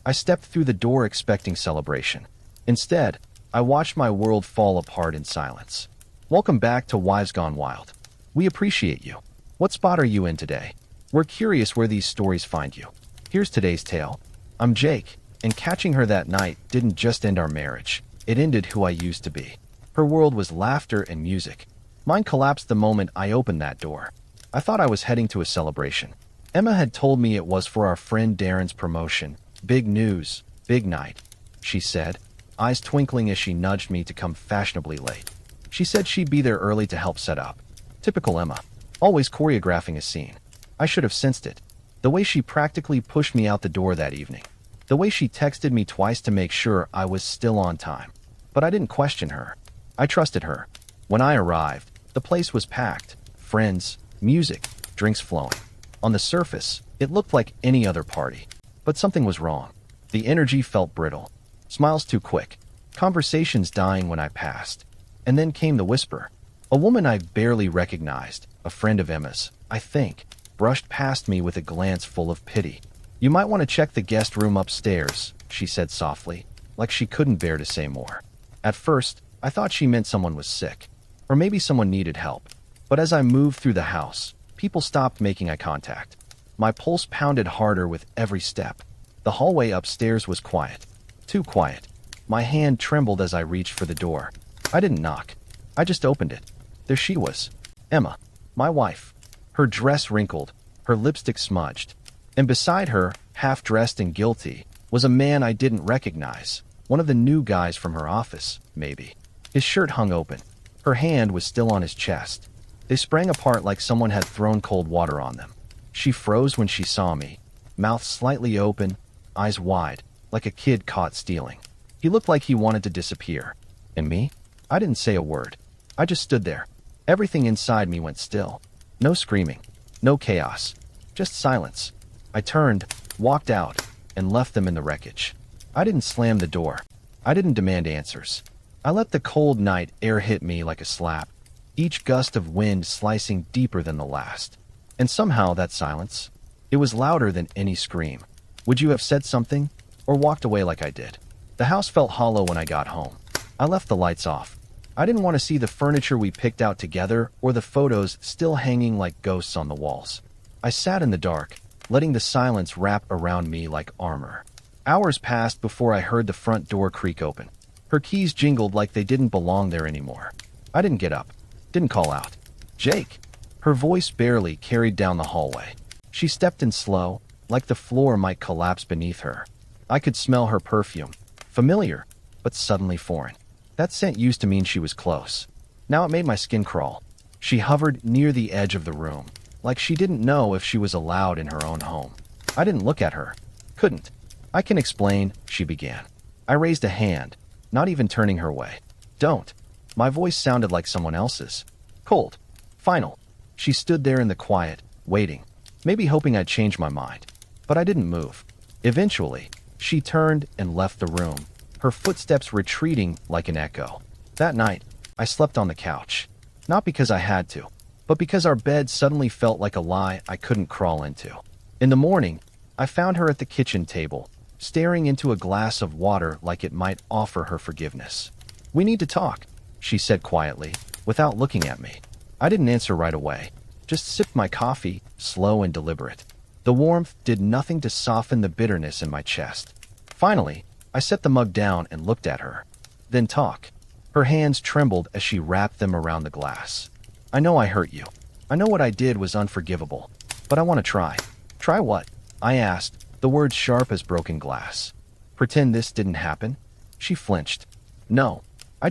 I stepped through the door expecting celebration. Instead, I watched my world fall apart in silence. Welcome back to Wives Gone Wild. We appreciate you. What spot are you in today? We're curious where these stories find you. Here's today's tale. I'm Jake, and catching her that night didn't just end our marriage. It ended who I used to be. Her world was laughter and music. Mine collapsed the moment I opened that door. I thought I was heading to a celebration. Emma had told me it was for our friend Darren's promotion. Big news, big night, she said, eyes twinkling as she nudged me to come fashionably late. She said she'd be there early to help set up. Typical Emma, always choreographing a scene. I should have sensed it. The way she practically pushed me out the door that evening. The way she texted me twice to make sure I was still on time. But I didn't question her. I trusted her. When I arrived, the place was packed. Friends, music, drinks flowing. On the surface, it looked like any other party. But something was wrong. The energy felt brittle. Smiles too quick. Conversations dying when I passed. And then came the whisper. A woman I barely recognized, a friend of Emma's, I think, brushed past me with a glance full of pity. You might want to check the guest room upstairs, she said softly, like she couldn't bear to say more. At first, I thought she meant someone was sick. Or maybe someone needed help. But as I moved through the house, people stopped making eye contact. My pulse pounded harder with every step. The hallway upstairs was quiet. Too quiet. My hand trembled as I reached for the door. I didn't knock. I just opened it. There she was. Emma, my wife. Her dress wrinkled, her lipstick smudged. And beside her, half-dressed and guilty, was a man I didn't recognize. One of the new guys from her office, maybe. His shirt hung open. Her hand was still on his chest. They sprang apart like someone had thrown cold water on them. She froze when she saw me, mouth slightly open, eyes wide, like a kid caught stealing. He looked like he wanted to disappear. And me? I didn't say a word. I just stood there. Everything inside me went still. No screaming. No chaos. Just silence. I turned, walked out, and left them in the wreckage. I didn't slam the door. I didn't demand answers. I let the cold night air hit me like a slap, each gust of wind slicing deeper than the last. And somehow that silence, it was louder than any scream. Would you have said something, or walked away like I did? The house felt hollow when I got home. I left the lights off. I didn't want to see the furniture we picked out together or the photos still hanging like ghosts on the walls. I sat in the dark, letting the silence wrap around me like armor. Hours passed before I heard the front door creak open. Her keys jingled like they didn't belong there anymore. I didn't get up, didn't call out. Jake! Her voice barely carried down the hallway. She stepped in slow, like the floor might collapse beneath her. I could smell her perfume. Familiar, but suddenly foreign. That scent used to mean she was close. Now it made my skin crawl. She hovered near the edge of the room, like she didn't know if she was allowed in her own home. I didn't look at her. Couldn't. I can explain, she began. I raised a hand, not even turning her way. Don't. My voice sounded like someone else's. Cold. Final. She stood there in the quiet, waiting, maybe hoping I'd change my mind. But I didn't move. Eventually, she turned and left the room, her footsteps retreating like an echo. That night, I slept on the couch. Not because I had to, but because our bed suddenly felt like a lie I couldn't crawl into. In the morning, I found her at the kitchen table, staring into a glass of water like it might offer her forgiveness. We need to talk, she said quietly, without looking at me. I didn't answer right away, just sipped my coffee, slow and deliberate. The warmth did nothing to soften the bitterness in my chest. Finally, I set the mug down and looked at her. Then talk. Her hands trembled as she wrapped them around the glass. I know I hurt you. I know what I did was unforgivable. But I want to try. Try what? I asked, the words sharp as broken glass. Pretend this didn't happen? She flinched. No. I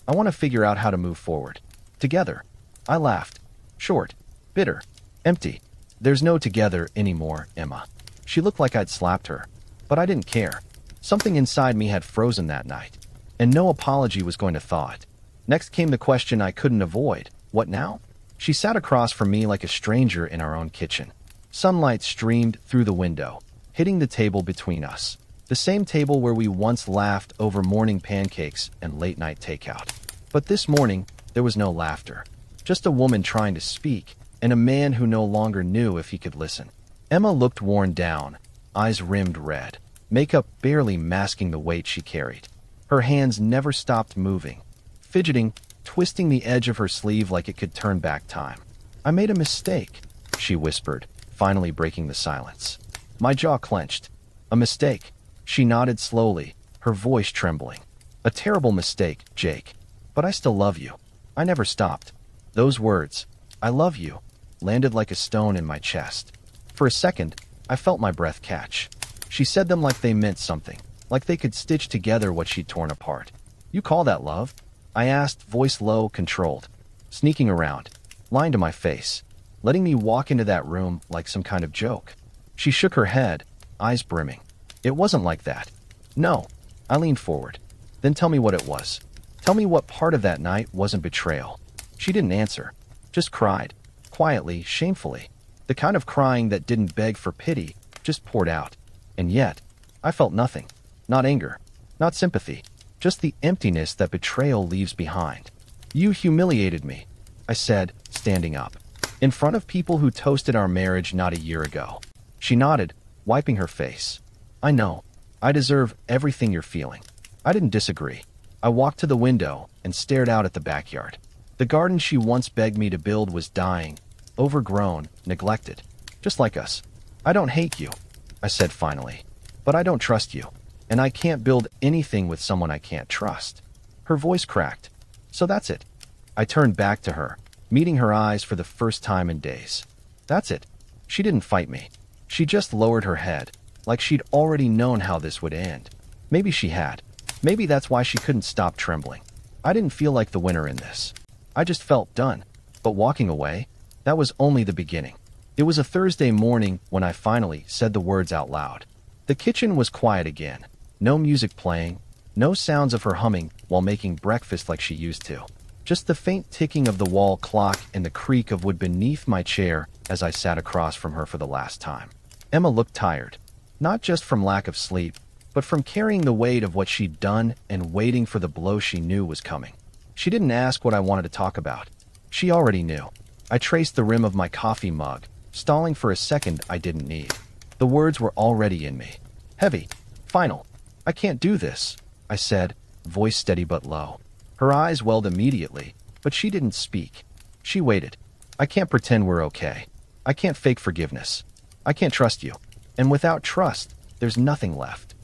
want to figure out how to move forward. Together. I laughed. Short. Bitter. Empty. There's no together anymore, Emma. She looked like I'd slapped her. But I didn't care. Something inside me had frozen that night. And no apology was going to thaw it. Next came the question I couldn't avoid. What now? She sat across from me like a stranger in our own kitchen. Sunlight streamed through the window, hitting the table between us. The same table where we once laughed over morning pancakes and late-night takeout. But this morning, there was no laughter. Just a woman trying to speak, and a man who no longer knew if he could listen. Emma looked worn down, eyes rimmed red. makeup barely masking the weight she carried. Her hands never stopped moving, fidgeting, twisting the edge of her sleeve like it could turn back time. "I made a mistake," she whispered, finally breaking the silence. My jaw clenched. "A mistake?" She nodded slowly, her voice trembling. "A terrible mistake, Jake. But I still love you." I never stopped. Those words, "I love you," landed like a stone in my chest. For a second, I felt my breath catch. She said them like they meant something, like they could stitch together what she'd torn apart. "You call that love?" I asked, voice low, controlled. Sneaking around, lying to my face, letting me walk into that room like some kind of joke. She shook her head, eyes brimming. "It wasn't like that." "No." I leaned forward. "Then tell me what it was. Tell me what part of that night wasn't betrayal." She didn't answer, just cried, quietly, shamefully. The kind of crying that didn't beg for pity, just poured out. And yet, I felt nothing. Not anger, not sympathy, just the emptiness that betrayal leaves behind. "You humiliated me," I said, standing up, "in front of people who toasted our marriage not a year ago." She nodded, wiping her face. "I know. I deserve everything you're feeling." I didn't disagree. I walked to the window and stared out at the backyard. The garden she once begged me to build was dying, overgrown, neglected, just like us. "I don't hate you," I said finally, "but I don't trust you, and I can't build anything with someone I can't trust." Her voice cracked. "So that's it." I turned back to her, meeting her eyes for the first time in days. "That's it." She didn't fight me. She just lowered her head, like she'd already known how this would end. Maybe she had. Maybe that's why she couldn't stop trembling. I didn't feel like the winner in this. I just felt done. But walking away, that was only the beginning. It was a Thursday morning when I finally said the words out loud. The kitchen was quiet again. No music playing, no sounds of her humming while making breakfast like she used to. Just the faint ticking of the wall clock and the creak of wood beneath my chair as I sat across from her for the last time. Emma looked tired, not just from lack of sleep, but from carrying the weight of what she'd done and waiting for the blow she knew was coming. She didn't ask what I wanted to talk about. She already knew. I traced the rim of my coffee mug, stalling for a second I didn't need. The words were already in me. Heavy. Final. "I can't do this," I said, voice steady but low. Her eyes welled immediately, but she didn't speak. She waited. "I can't pretend we're okay. I can't fake forgiveness. I can't trust you. And without trust, there's nothing left."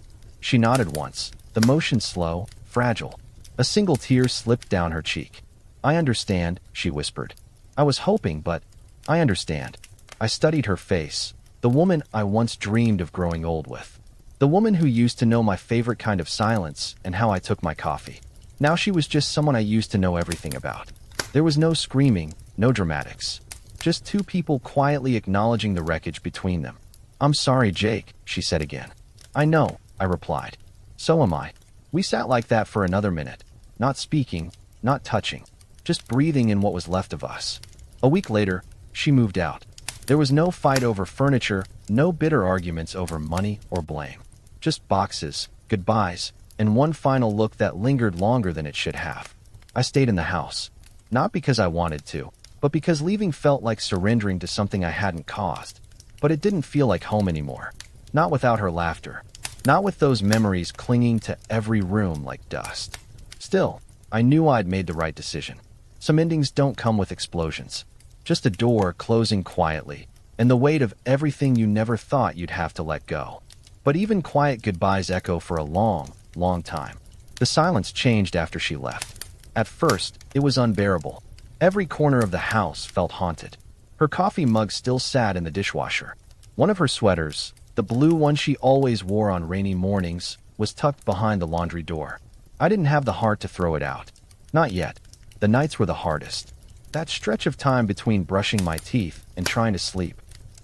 She nodded once, the motion slow, fragile. A single tear slipped down her cheek. "I understand," she whispered. "I was hoping, but I understand." I studied her face, the woman I once dreamed of growing old with. The woman who used to know my favorite kind of silence and how I took my coffee. Now she was just someone I used to know everything about. There was no screaming, no dramatics. Just two people quietly acknowledging the wreckage between them. "I'm sorry, Jake," she said again. "I know," I replied. "So am I." We sat like that for another minute, not speaking, not touching, just breathing in what was left of us. A week later, she moved out. There was no fight over furniture, no bitter arguments over money or blame. Just boxes, goodbyes, and one final look that lingered longer than it should have. I stayed in the house, not because I wanted to, but because leaving felt like surrendering to something I hadn't caused. But it didn't feel like home anymore. Not without her laughter. Not with those memories clinging to every room like dust. Still, I knew I'd made the right decision. Some endings don't come with explosions. Just a door closing quietly, and the weight of everything you never thought you'd have to let go. But even quiet goodbyes echo for a long, long time. The silence changed after she left. At first, it was unbearable. Every corner of the house felt haunted. Her coffee mug still sat in the dishwasher. One of her sweaters, the blue one she always wore on rainy mornings, was tucked behind the laundry door. I didn't have the heart to throw it out. Not yet. The nights were the hardest. That stretch of time between brushing my teeth and trying to sleep.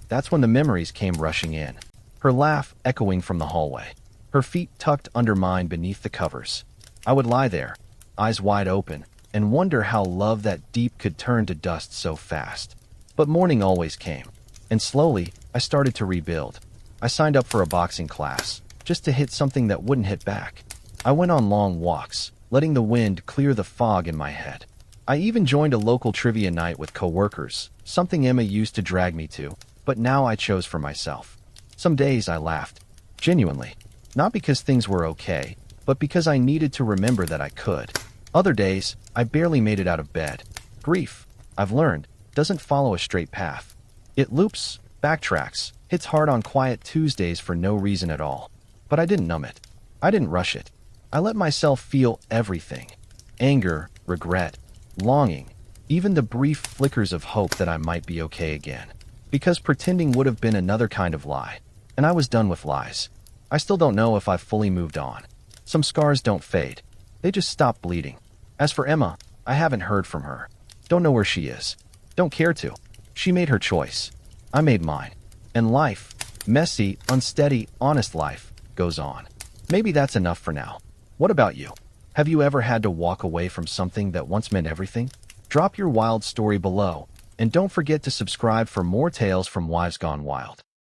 That's when the memories came rushing in. Her laugh echoing from the hallway. Her feet tucked under mine beneath the covers. I would lie there, eyes wide open, and wonder how love that deep could turn to dust so fast. But morning always came. And slowly, I started to rebuild. I signed up for a boxing class, just to hit something that wouldn't hit back. I went on long walks, letting the wind clear the fog in my head. I even joined a local trivia night with coworkers, something Emma used to drag me to, but now I chose for myself. Some days I laughed. Genuinely. Not because things were okay, but because I needed to remember that I could. Other days, I barely made it out of bed. Grief, I've learned, doesn't follow a straight path. It loops, backtracks, hits hard on quiet Tuesdays for no reason at all. But I didn't numb it. I didn't rush it. I let myself feel everything. Anger, regret, longing, even the brief flickers of hope that I might be okay again. Because pretending would have been another kind of lie. And I was done with lies. I still don't know if I've fully moved on. Some scars don't fade. They just stop bleeding. As for Emma, I haven't heard from her. Don't know where she is. Don't care to. She made her choice. I made mine. And life, messy, unsteady, honest life, goes on. Maybe that's enough for now. What about you? Have you ever had to walk away from something that once meant everything? Drop your wild story below, and don't forget to subscribe for more tales from Wives Gone Wild.